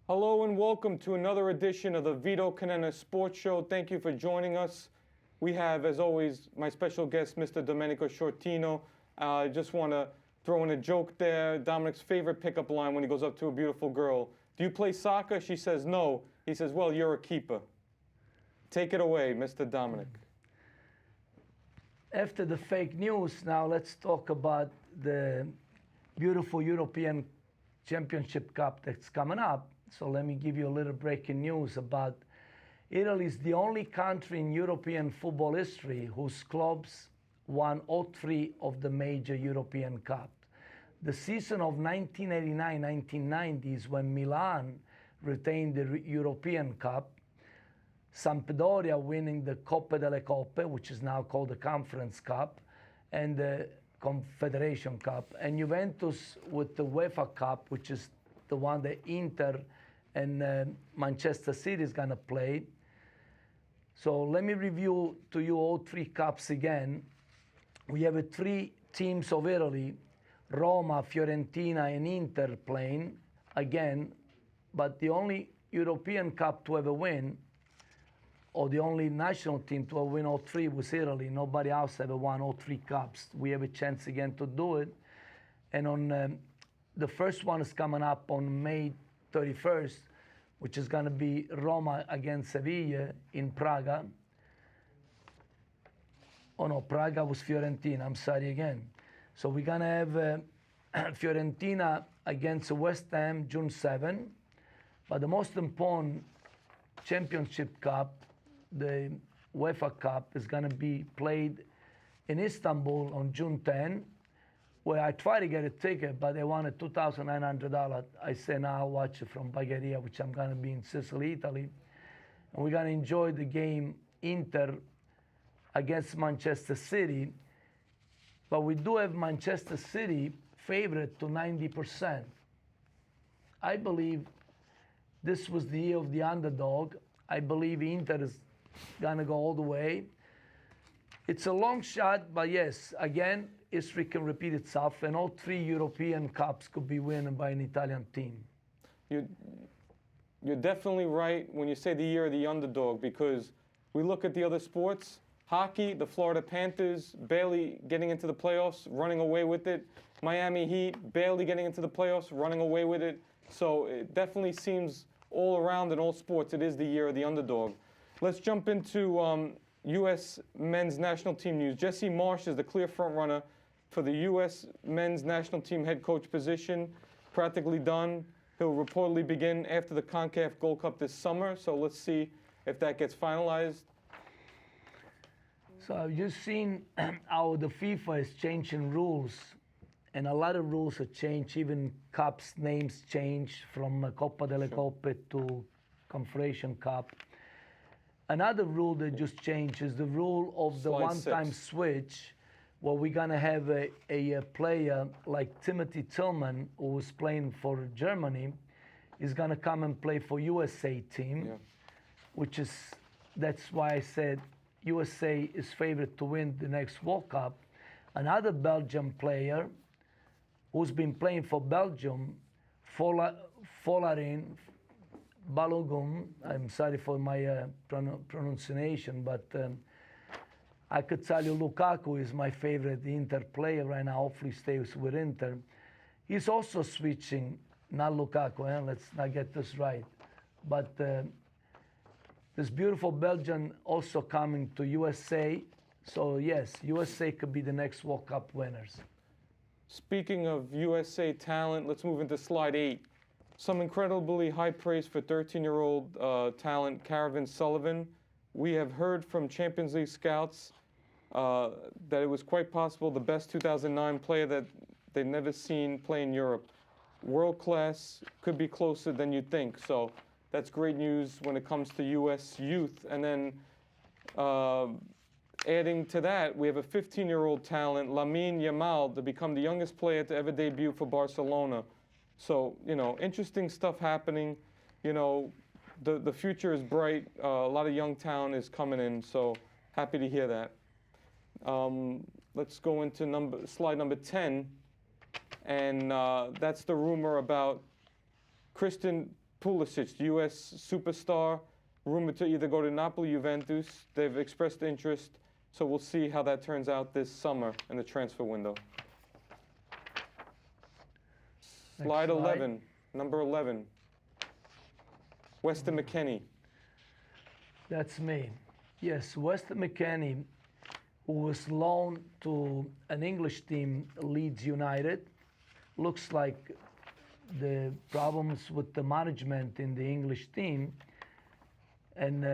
Hello and welcome to another edition of the Vito Conenna Sports Show. Thank you for joining us. We have, as always, my special guest, Mr. Dominick Sciortino. I just want to throw in a joke there. Dominick's favorite pickup line when he goes up to a beautiful girl. Do you play soccer? She says no. He says, well, you're a keeper. Take it away, Mr. Dominick. After the fake news, now let's talk about the beautiful European Championship Cup that's coming up. So let me give you a little breaking news about Italy is the only country in European football history whose clubs won all three of the major European Cup. The season of 1989-1990 is when Milan retained the European Cup, Sampdoria winning the Coppa delle Coppe, which is now called the Conference Cup, and the Confederation Cup, and Juventus with the UEFA Cup, which is the one that Inter and Manchester City is going to play. So let me review to you all three cups again. We have three teams of Italy, Roma, Fiorentina, and Inter playing again, but the only European Cup to ever win, or the only national team to ever win all three, was Italy. Nobody else ever won all three cups. We have a chance again to do it. And on the first one is coming up on May 31st, which is going to be Roma against Sevilla in Praga. Oh no, Praga was Fiorentina, I'm sorry again. So we're going to have Fiorentina against West Ham June 7. But the most important Championship Cup, the UEFA Cup, is going to be played in Istanbul on June 10, where I tried to get a ticket, but they wanted $2,900. I said, now I'll watch it from Bagheria, which I'm going to be in Sicily, Italy. And we're going to enjoy the game Inter against Manchester City. But we do have Manchester City favorite to 90%. I believe this was the year of the underdog. I believe Inter is going to go all the way. It's a long shot, but yes, again, history can repeat itself, and all three European Cups could be won by an Italian team. You're definitely right when you say the year of the underdog, because we look at the other sports. Hockey, the Florida Panthers barely getting into the playoffs, running away with it. Miami Heat barely getting into the playoffs, running away with it. So it definitely seems all around in all sports, it is the year of the underdog. Let's jump into U.S. men's national team news. Jesse Marsch is the clear front runner for the U.S. men's national team head coach position. Practically done. He'll reportedly begin after the CONCACAF Gold Cup this summer. So let's see if that gets finalized. So I've just seen how the FIFA is changing rules, and a lot of rules have changed. Even cups names changed from Coppa delle Coppe to Confederation Cup. Another rule that just changed is the rule of the one-time switch, where we're going to have a player like Timothy Tillman, who was playing for Germany, is going to come and play for USA team, which is, that's why I said USA is favored to win the next World Cup. Another Belgian player who's been playing for Belgium, Folarin Balogun, I'm sorry for my pronunciation, but I could tell you Lukaku is my favorite Inter player right now. Hopefully stays with Inter. He's also switching, not Lukaku, let's not get this right. But this beautiful Belgian also coming to USA. So yes, USA could be the next World Cup winners. Speaking of USA talent, let's move into slide 8. Some incredibly high praise for 13-year-old talent Caravan Sullivan. We have heard from Champions League scouts that it was quite possible the best 2009 player that they've never seen play in Europe. World class, could be closer than you think. So that's great news when it comes to U.S. youth. And then adding to that, we have a 15-year-old talent, Lamine Yamal, to become the youngest player to ever debut for Barcelona. So, you know, interesting stuff happening. You know, the future is bright. A lot of young talent is coming in, so happy to hear that. Let's go into slide number 10. And that's the rumor about Christian Pulisic, the U.S. superstar, rumored to either go to Napoli, Juventus. They've expressed interest, so we'll see how that turns out this summer in the transfer window. Slide 11, number 11. Weston McKennie. That's me. Yes, Weston McKennie, who was loaned to an English team, Leeds United. Looks like the problems with the management in the English team, and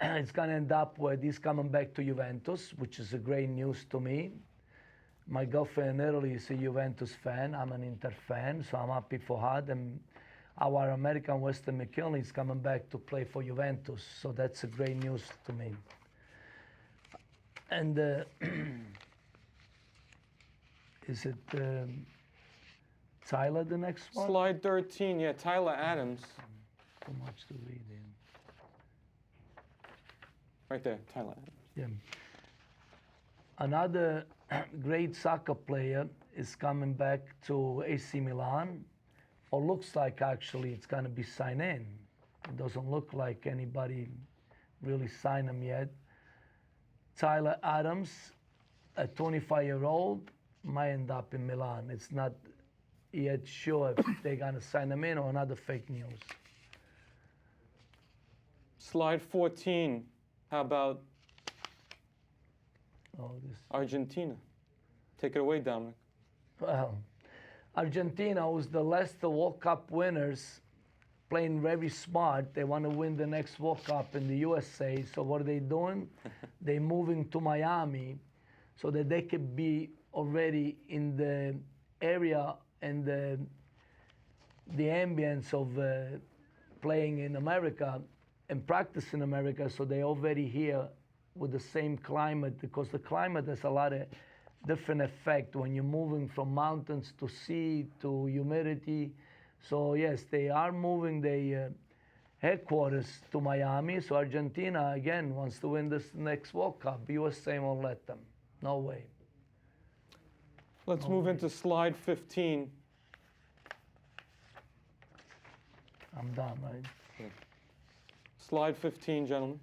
it's going to end up where he's coming back to Juventus, which is a great news to me. My girlfriend in Italy is a Juventus fan. I'm an Inter fan, so I'm happy for her. And our American Weston McKennie is coming back to play for Juventus, so that's a great news to me. And is it Tyler, the next one? Slide 13, yeah, Tyler Adams. Too much to read in. Right there, Tyler Adams. Yeah. Another great soccer player is coming back to AC Milan, or looks like actually it's going to be signed in. It doesn't look like anybody really signed him yet. Tyler Adams, a 25-year-old, might end up in Milan. It's not yet sure if they're going to sign him in or another fake news. Slide 14, how about This. Argentina? Take it away, Dominic. Well, Argentina was the last World Cup winners, playing very smart. They want to win the next World Cup in the USA. So what are they doing? They're moving to Miami so that they could be already in the area and the ambience of playing in America and practice in America. So they're already here with the same climate, because the climate has a lot of different effect when you're moving from mountains to sea to humidity. So yes, they are moving their headquarters to Miami. So Argentina again wants to win this next World Cup. USA won't let them. No way. Let's move into slide 15. I'm done, right? Slide 15, gentlemen.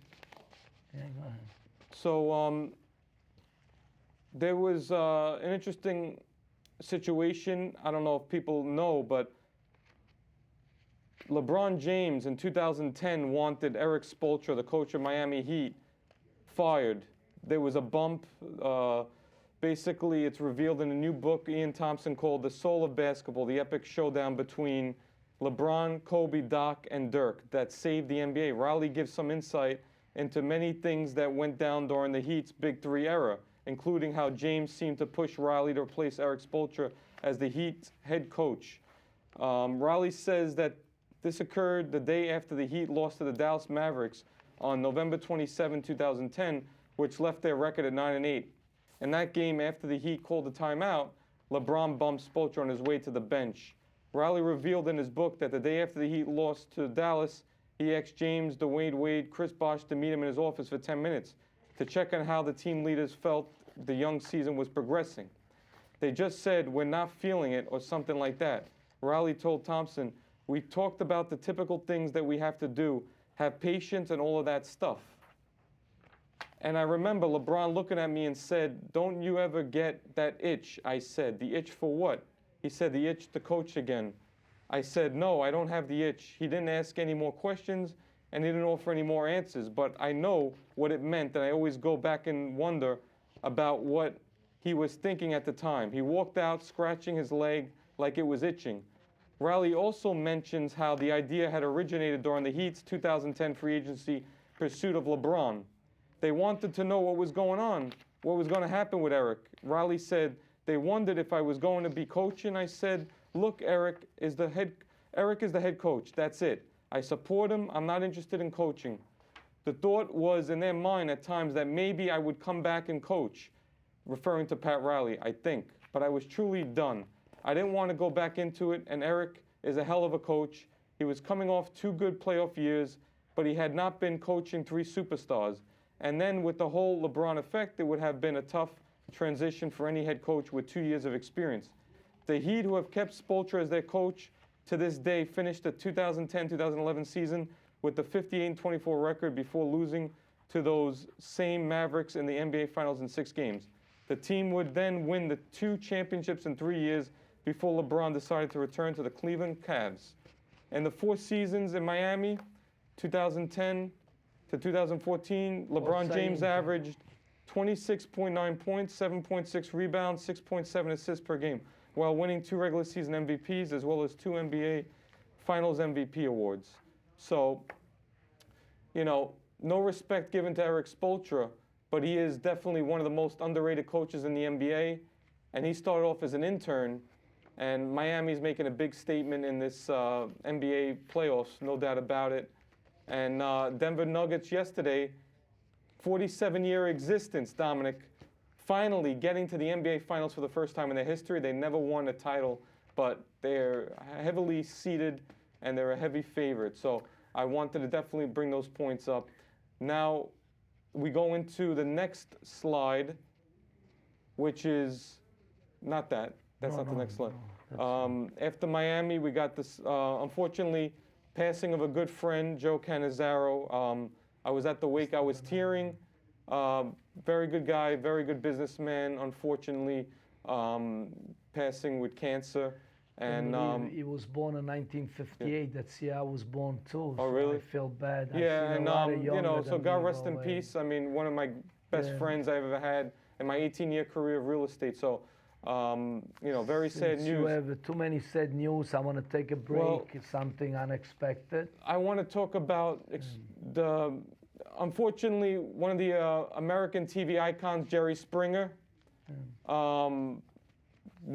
Yeah, go ahead. So there was an interesting situation. I don't know if people know, but LeBron James in 2010 wanted Eric Spoelstra, the coach of Miami Heat, fired. There was a bump. Basically, it's revealed in a new book Ian Thompson called The Soul of Basketball, the epic showdown between LeBron, Kobe, Doc, and Dirk that saved the NBA. Riley gives some insight into many things that went down during the Heat's Big Three era, including how James seemed to push Riley to replace Eric Spoelstra as the Heat's head coach. Riley says that this occurred the day after the Heat lost to the Dallas Mavericks on November 27, 2010, which left their record at 9-8. In that game, after the Heat called a timeout, LeBron bumped Spoelstra on his way to the bench. Riley revealed in his book that the day after the Heat lost to Dallas, he asked James, Dwayne Wade, Chris Bosh to meet him in his office for 10 minutes to check on how the team leaders felt the young season was progressing. They just said, "We're not feeling it," or something like that. Riley told Thompson, "We talked about the typical things that we have to do, have patience and all of that stuff." And I remember LeBron looking at me and said, "Don't you ever get that itch?" I said, "The itch for what?" He said, "The itch to coach again." I said, "No, I don't have the itch." He didn't ask any more questions and he didn't offer any more answers, but I know what it meant, and I always go back and wonder about what he was thinking at the time. He walked out scratching his leg like it was itching. Riley also mentions how the idea had originated during the Heat's 2010 free agency pursuit of LeBron. They wanted to know what was going on, what was going to happen with Eric. Riley said, "They wondered if I was going to be coaching." I said, "Look, Eric is the head coach. That's it. I support him. I'm not interested in coaching." The thought was in their mind at times that maybe I would come back and coach, referring to Pat Riley, I think. But I was truly done. I didn't want to go back into it, and Eric is a hell of a coach. He was coming off 2 good playoff years, but he had not been coaching 3 superstars. And then with the whole LeBron effect, it would have been a tough transition for any head coach with 2 years of experience. The Heat, who have kept Spoelstra as their coach, to this day finished the 2010-2011 season with the 58-24 record before losing to those same Mavericks in the NBA Finals in 6 games. The team would then win the 2 championships in 3 years before LeBron decided to return to the Cleveland Cavs. In the 4 seasons in Miami, 2010 to 2014, LeBron James averaged 26.9 points, 7.6 rebounds, 6.7 assists per game, while winning 2 regular season MVPs as well as 2 NBA Finals MVP awards. So, you know, no respect given to Eric Spoelstra, but he is definitely one of the most underrated coaches in the NBA. And he started off as an intern, and Miami's making a big statement in this NBA playoffs, no doubt about it. And Denver Nuggets yesterday, 47-year existence, Dominic, finally getting to the NBA Finals for the first time in their history. They never won a title, but they're heavily seeded, and they're a heavy favorite. So I wanted to definitely bring those points up. Now, we go into the next slide, which is not that. That's not the next slide. After Miami, we got this, unfortunately, passing of a good friend, Joe Cannizzaro. I was at the wake. I was tearing. Very good guy, very good businessman. Unfortunately, passing with cancer. And he was born in 1958. Yeah. That's the year I was born too. Oh, really? I feel bad. Yeah, and you know, so God rest in peace. I mean, one of my best friends I've ever had in my 18-year career of real estate. So, you know, very sad news. You have too many sad news. I want to take a break. Well, something unexpected. I want to talk about unfortunately, one of the American TV icons, Jerry Springer. One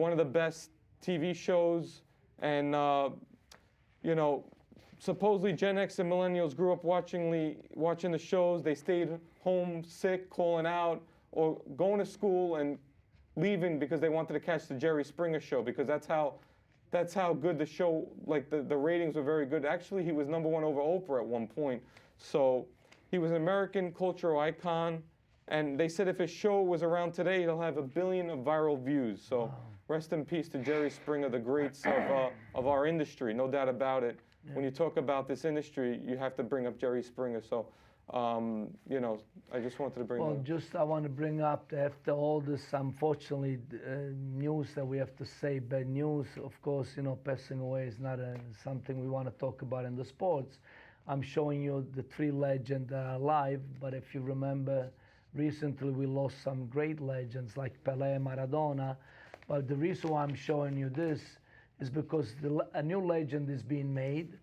of the best TV shows, and you know, supposedly Gen X and millennials grew up watching the shows. They stayed home sick, calling out, or going to school and leaving because they wanted to catch the Jerry Springer show, because that's how good the show, like the ratings were very good. Actually, he was #1 over Oprah at one point. So he was an American cultural icon, and they said if his show was around today, he'll have 1 billion of viral views. So. Wow. Rest in peace to Jerry Springer, the greats of our industry, no doubt about it. Yeah. When you talk about this industry, you have to bring up Jerry Springer. So, you know, I just wanted to bring that up. Just I want to bring up, after all this, unfortunately, news that we have to say, bad news, of course, you know, passing away is not something we want to talk about in the sports. I'm showing you the 3 legends that are alive, but if you remember, recently we lost some great legends like Pelé, Maradona. But the reason why I'm showing you this is because a new legend is being made.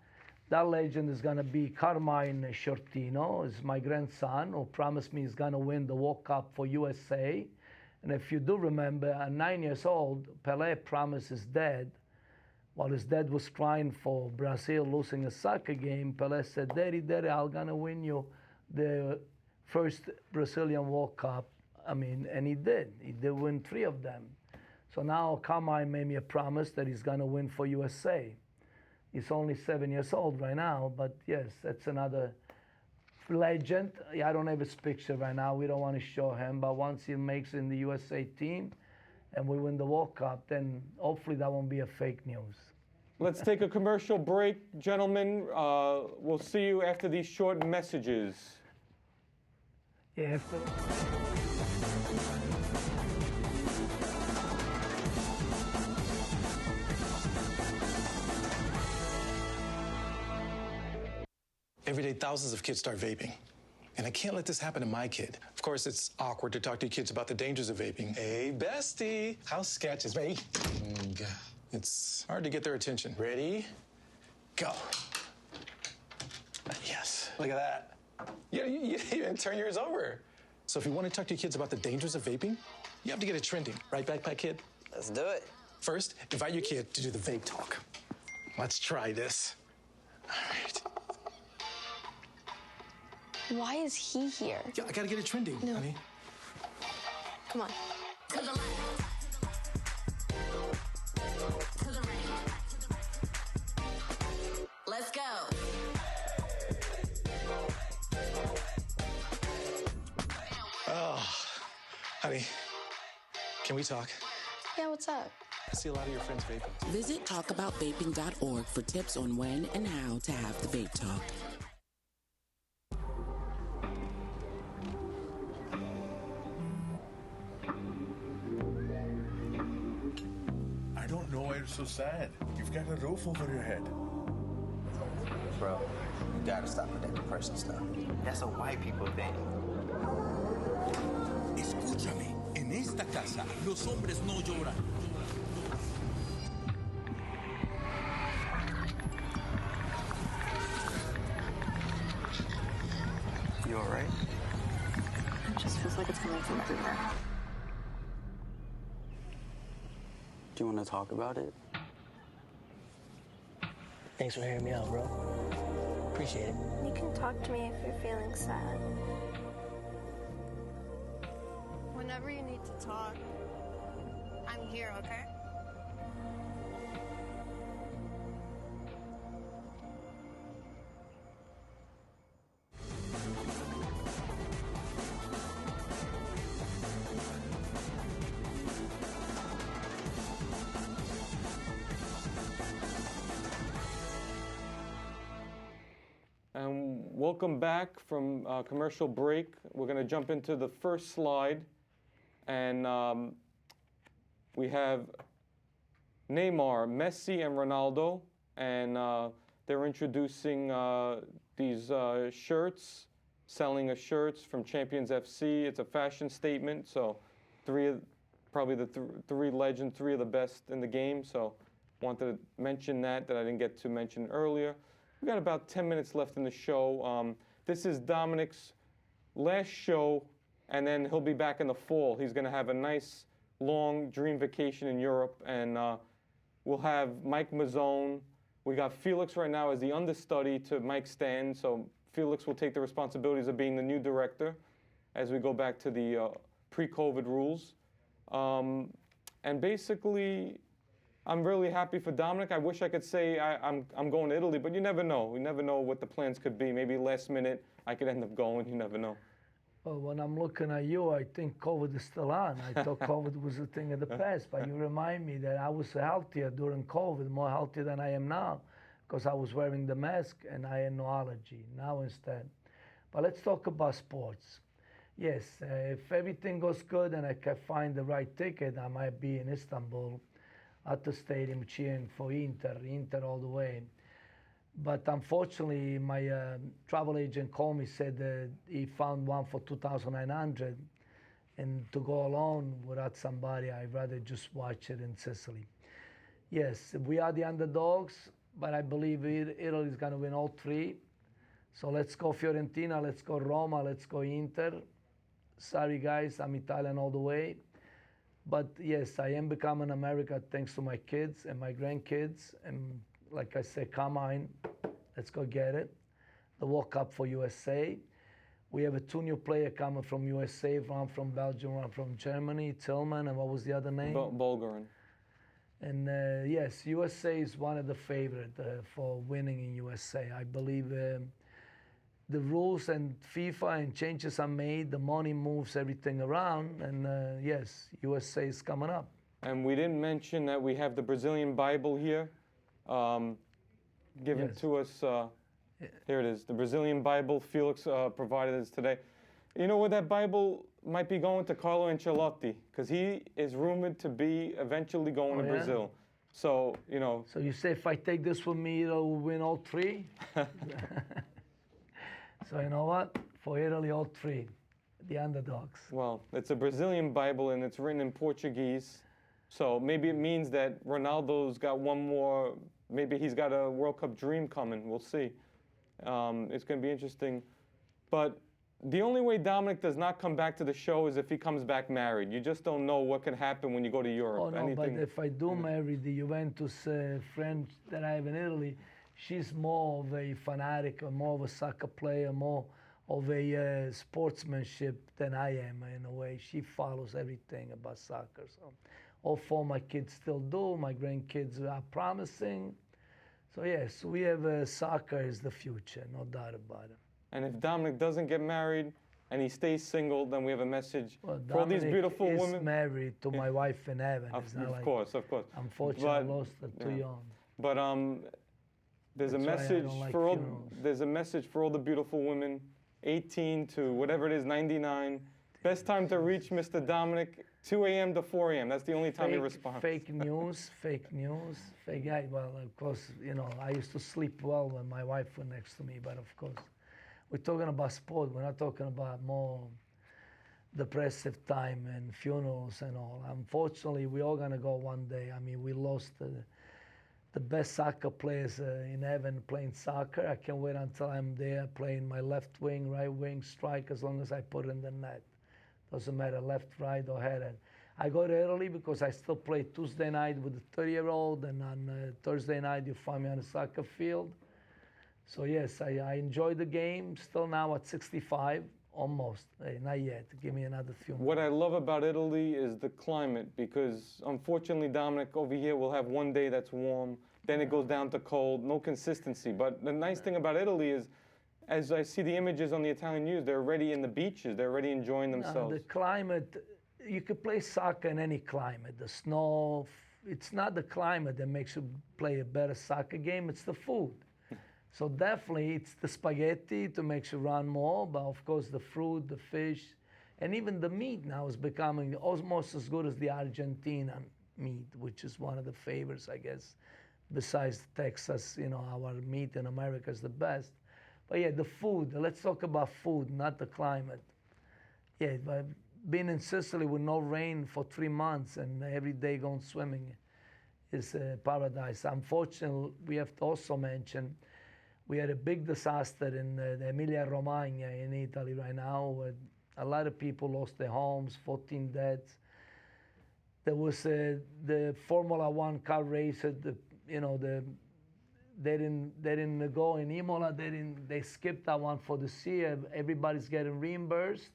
That legend is going to be Carmine Sciortino, is my grandson, who promised me he's going to win the World Cup for USA. And if you do remember, at 9 years old, Pelé promised his dad, while his dad was crying for Brazil losing a soccer game, Pelé said, Daddy, I'm going to win you the first Brazilian World Cup. I mean, and he did. He did win 3 of them. So now Carmine made me a promise that he's going to win for USA. He's only 7 years old right now, but yes, that's another legend. I don't have his picture right now. We don't want to show him, but once he makes it in the USA team and we win the World Cup, then hopefully that won't be a fake news. Let's take a commercial break, gentlemen. We'll see you after these short messages. Yeah, Every day, thousands of kids start vaping. And I can't let this happen to my kid. Of course, it's awkward to talk to kids about the dangers of vaping. Hey, bestie, how sketch is me? It's hard to get their attention. Ready? Go. Yes, look at that. You even turn yours over. So if you want to talk to your kids about the dangers of vaping, you have to get it trending. Right, Backpack Kid? Let's do it. First, invite your kid to do the vape talk. Let's try this. All right. Why is he here? Yeah, I gotta get it trending, honey. Come on. To the left. To the right. Let's go. Oh, honey, can we talk? Yeah, what's up? I see a lot of your friends vaping. Visit talkaboutvaping.org for tips on when and how to have the vape talk. I don't know why you're so sad. You've got a roof over your head. Bro, you gotta stop with that depression stuff. That's a white people thing. Escúchame, en esta casa los hombres no lloran. You alright? It just feels like it's coming from everywhere. Do you want to talk about it? Thanks for hearing me out, bro. Appreciate it. You can talk to me if you're feeling sad. Whenever you need to talk, I'm here, okay? And welcome back from commercial break. We're going to jump into the first slide. And we have Neymar, Messi, and Ronaldo. And they're introducing these shirts, selling of shirts from Champions FC. It's a fashion statement. So probably the three legends, three of the best in the game. So wanted to mention that I didn't get to mention earlier. We've got about 10 minutes left in the show. This is Dominick's last show, and then he'll be back in the fall. He's going to have a nice, long dream vacation in Europe, and we'll have Mike Mazzone. We got Felix right now as the understudy to Mike Staten, so Felix will take the responsibilities of being the new director as we go back to the pre-COVID rules. And basically, I'm really happy for Dominick. I wish I could say I'm going to Italy, but you never know. We never know what the plans could be. Maybe last minute I could end up going. You never know. Well, when I'm looking at you, I think COVID is still on. I thought COVID was a thing of the past, but you remind me that I was healthier during COVID, more healthier than I am now, because I was wearing the mask and I had no allergy. Now instead. But let's talk about sports. Yes, if everything goes good and I can find the right ticket, I might be in Istanbul at the stadium cheering for Inter all the way. But unfortunately, my travel agent called me, said that he found one for 2,900, and to go alone without somebody, I'd rather just watch it in Sicily. Yes, we are the underdogs, but I believe Italy is going to win all three. So let's go Fiorentina, let's go Roma, let's go Inter. Sorry guys, I'm Italian all the way. But yes, I am becoming America thanks to my kids and my grandkids. And like I said, come on, let's go get it. The World Cup for USA. We have two new players coming from USA, one from Belgium, one from Germany, Tillman, and what was the other name? Bulgarin. And yes, USA is one of the favorites for winning in USA. I believe the rules and FIFA and changes are made, the money moves everything around, and yes, USA is coming up. And we didn't mention that we have the Brazilian Bible here, given to us. Here it is, the Brazilian Bible. Felix provided us today. You know where that Bible might be going? To Carlo Ancelotti, because he is rumored to be eventually going to Brazil. So, you know. So you say if I take this with me, it'll win all three? So you know what? For Italy, all three, the underdogs. Well, it's a Brazilian Bible and it's written in Portuguese. So maybe it means that Ronaldo's got one more, maybe he's got a World Cup dream coming. We'll see. It's going to be interesting. But the only way Dominick does not come back to the show is if he comes back married. You just don't know what can happen when you go to Europe. Oh, no, but if I do marry the Juventus friend that I have in Italy, she's more of a fanatic, or more of a soccer player, more of a sportsmanship than I am in a way. She follows everything about soccer. So all four of my kids still do. My grandkids are promising. So yes, we have soccer is the future, no doubt about it. And if Dominick doesn't get married and he stays single, then we have a message Well, for all these Dominick beautiful is women. married to my wife in heaven. It's not Of like, course, of course. unfortunately, I But- lost her too yeah. young. But there's a That's why I message don't like for all. funerals. There's a message for all the beautiful women, 18 to whatever it is, 99. Best time to reach Mr. Dominick, 2 a.m. to 4 a.m. That's the only time he responds. Fake news, fake news, fake. Yeah, well, of course, you know, I used to sleep well when my wife was next to me, but of course, we're talking about sport. We're not talking about more depressive time and funerals and all. Unfortunately, we're all gonna go one day. I mean, we lost the best soccer players in heaven playing soccer. I can't wait until I'm there playing my left wing, right wing, strike, as long as I put in the net. Doesn't matter left, right, or headed. I go to Italy because I still play Tuesday night with the 30-year-old, and on Thursday night you find me on the soccer field. So yes, I enjoy the game. Still now at 65, almost. Hey, not yet. Give me another few. What I love about Italy is the climate, because unfortunately, Dominic, over here we'll have one day that's warm, then it goes down to cold, no consistency. But the nice thing about Italy is, as I see the images on the Italian news, they're already in the beaches, they're already enjoying themselves. The climate, you could play soccer in any climate. The snow, it's not the climate that makes you play a better soccer game, it's the food. So definitely it's the spaghetti to make you run more, but of course the fruit, the fish, and even the meat now is becoming almost as good as the Argentinian meat, which is one of the favorites, I guess. Besides Texas, you know, our meat in America is the best. But yeah, the food, let's talk about food, not the climate. Yeah, but being in Sicily with no rain for 3 months and every day going swimming is paradise. Unfortunately, we have to also mention, we had a big disaster in the Emilia-Romagna in Italy right now. Where a lot of people lost their homes, 14 deaths. There was the Formula One car race, they didn't go in Imola. They skipped that one for this year. Everybody's getting reimbursed.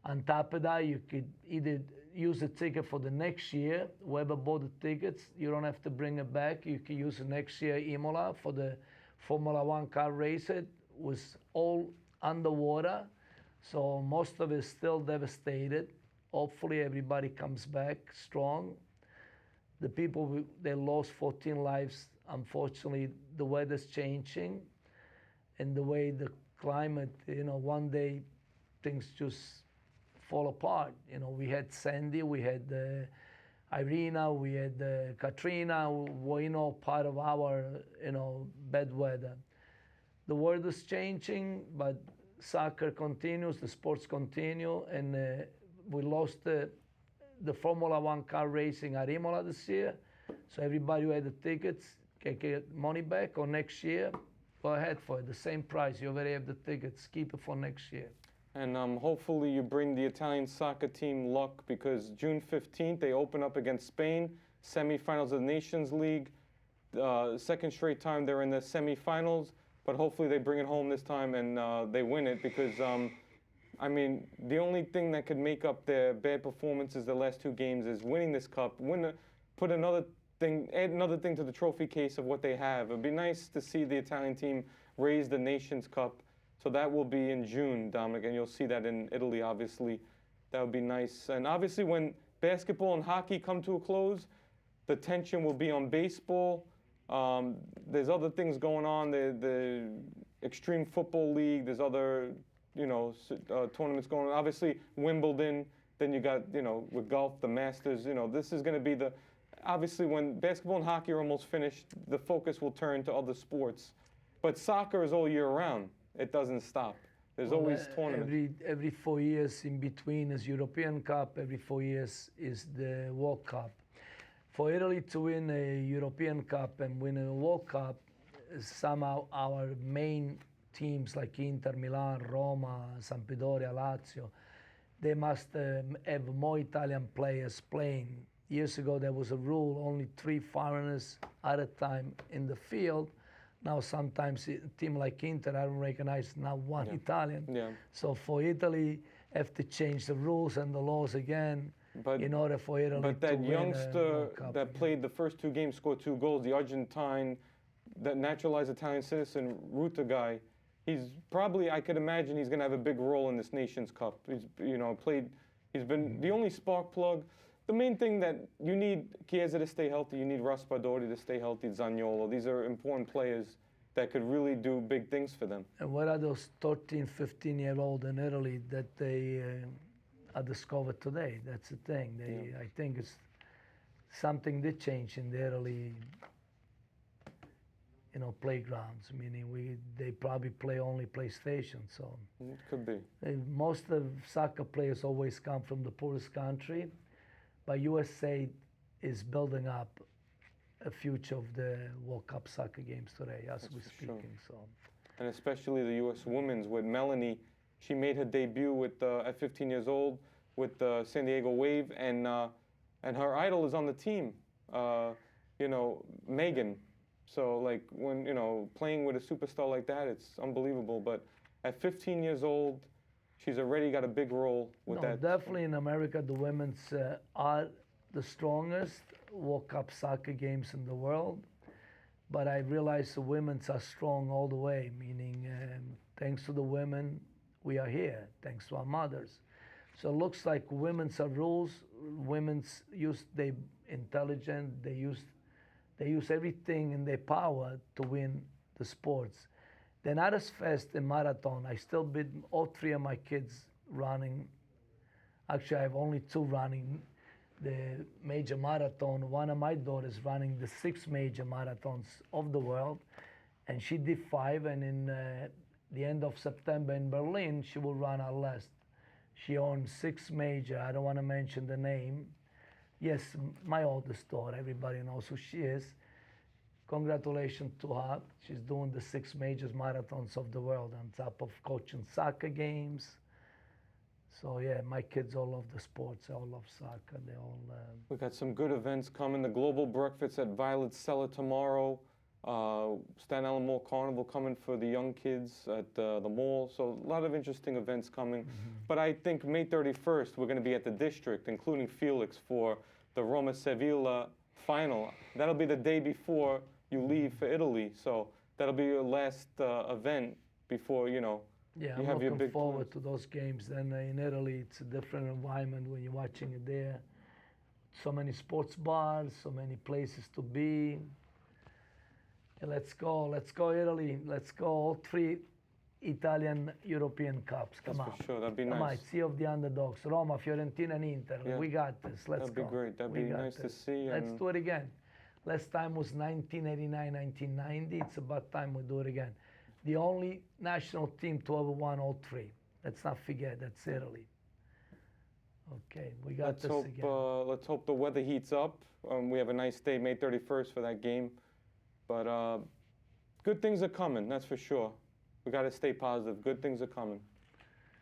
On top of that, you could either use a ticket for the next year. Whoever bought the tickets, you don't have to bring it back. You can use it next year Imola for the Formula One car race. It was all underwater, so most of it is still devastated. Hopefully, everybody comes back strong. The people they lost 14 lives. Unfortunately, the weather's changing, and the way the climate, one day things just fall apart. We had Sandy, we had Irina, we had Katrina, part of our, bad weather. The world is changing, but soccer continues, the sports continue, and we lost the Formula One car racing at Imola this year. So everybody who had the tickets can get money back, or next year, go ahead for it. The same price. You already have the tickets. Keep it for next year. And hopefully you bring the Italian soccer team luck, because June 15th they open up against Spain, semifinals of the Nations League. Second straight time they're in the semifinals, but hopefully they bring it home this time and they win it, because the only thing that could make up their bad performances the last two games is winning this cup, add another thing to the trophy case of what they have. It'd be nice to see the Italian team raise the Nations Cup. So that will be in June, Dominic, and you'll see that in Italy, obviously. That would be nice. And obviously when basketball and hockey come to a close, the tension will be on baseball. There's other things going on, the Extreme Football League, there's other, tournaments going on. Obviously Wimbledon, then you got, with golf, the Masters, this is going to be obviously when basketball and hockey are almost finished, the focus will turn to other sports. But soccer is all year round. It doesn't stop. There's always tournaments. Every 4 years in between is European Cup. Every 4 years is the World Cup. For Italy to win a European Cup and win a World Cup, somehow our main teams like Inter, Milan, Roma, Sampdoria, Lazio, they must have more Italian players playing. Years ago there was a rule, only 3 foreigners at a time in the field. Now sometimes a team like Inter, I don't recognize not one Italian. Yeah. So for Italy, have to change the rules and the laws again in order for Italy to win. But that youngster that played the first 2 games, scored 2 goals, the Argentine, that naturalized Italian citizen, Ruta guy, he's probably, I could imagine he's going to have a big role in this Nations Cup. He's, he's been the only spark plug. The main thing that you need Chiesa to stay healthy, you need Raspadori to stay healthy, Zaniolo. These are important players that could really do big things for them. And what are those 13, 15-year-old in Italy that they are discovered today? That's the thing. I think it's something did change in the early, playgrounds. Meaning they probably play only PlayStation. So it could be. Most of soccer players always come from the poorest country, but USA is building up a future of the World Cup soccer games today, as we're speaking. Sure. So, and especially the U.S. women's with Melanie, she made her debut at 15 years old with the San Diego Wave, and her idol is on the team, Megan. So when playing with a superstar like that, it's unbelievable. But at 15 years old, she's already got a big role with that. Definitely in America, the women's are the strongest World Cup soccer games in the world. But I realize the women's are strong all the way, meaning thanks to the women, we are here, thanks to our mothers. So it looks like women's are rules. Women's they intelligent. They use everything in their power to win the sports. Then not as fast in marathon. I still beat all three of my kids running. Actually, I have only two running the major marathon. One of my daughters running the 6 major marathons of the world, and she did 5. And in the end of September in Berlin, she will run her last. She owns 6 major. I don't want to mention the name. Yes, my oldest daughter. Everybody knows who she is. Congratulations to her. She's doing the 6 major marathons of the world on top of coaching soccer games. So yeah, my kids all love the sports. They all love soccer. They all. We got some good events coming. The Global Breakfast at Violet Cellar tomorrow. Staten Island Mall Carnival coming for the young kids at the mall. So a lot of interesting events coming. Mm-hmm. But I think May 31st, we're going to be at the District, including Felix, for the Roma-Sevilla final. That'll be the day before you leave for Italy. So that'll be your last event before, Yeah, you I'm have your looking big forward plans. to those games. Then in Italy, it's a different environment when you're watching it there. So many sports bars, so many places to be. Let's go Italy. Let's go all 3 Italian European Cups. Come on. For sure, that'd be nice. Come on, Sea of the Underdogs, Roma, Fiorentina, and Inter. Yeah. We got this. Let's That'd go. be great. That'd be nice to see. Let's do it again. Last time was 1989, 1990. It's about time we do it again. The only national team to ever won all 3. Let's not forget, that's Italy. Okay, we got this again. Let's hope the weather heats up. We have a nice day, May 31st, for that game. But good things are coming, that's for sure. We got to stay positive. Good things are coming.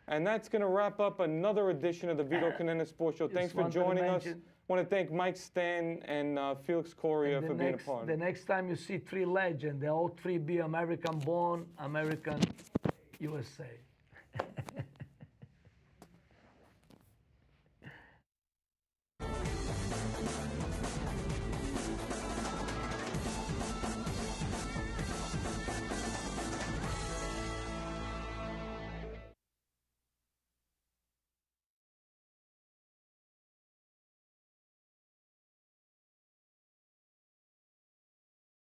And that's going to wrap up another edition of the Vito Conenna Sports Show. Thanks for joining us. I want to thank Mike Stan and Felix Correa for being a part. The next time you see 3 legends, they all 3 be American-born, American USA.